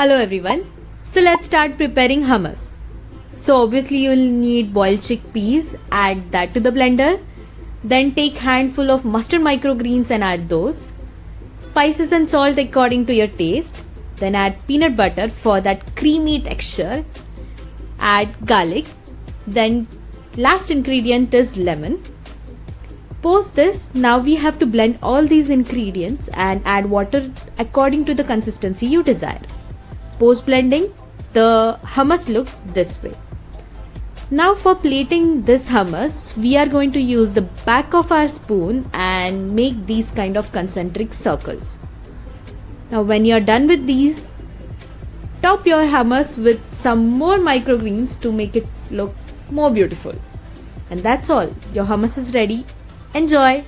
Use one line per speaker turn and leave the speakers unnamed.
Hello everyone. So let's start preparing hummus. So obviously you'll need boiled chickpeas, add that to the blender. Then take handful of mustard microgreens and add those. Spices and salt according to your taste. Then add peanut butter for that creamy texture. Add garlic. Then last ingredient is lemon. Post this, now we have to blend all these ingredients and add water according to the consistency you desire. Post blending, the hummus looks this way. Now for plating this hummus, we are going to use the back of our spoon and make these kind of concentric circles. Now when you are done with these, top your hummus with some more microgreens to make it look more beautiful. And that's all, your hummus is ready. Enjoy!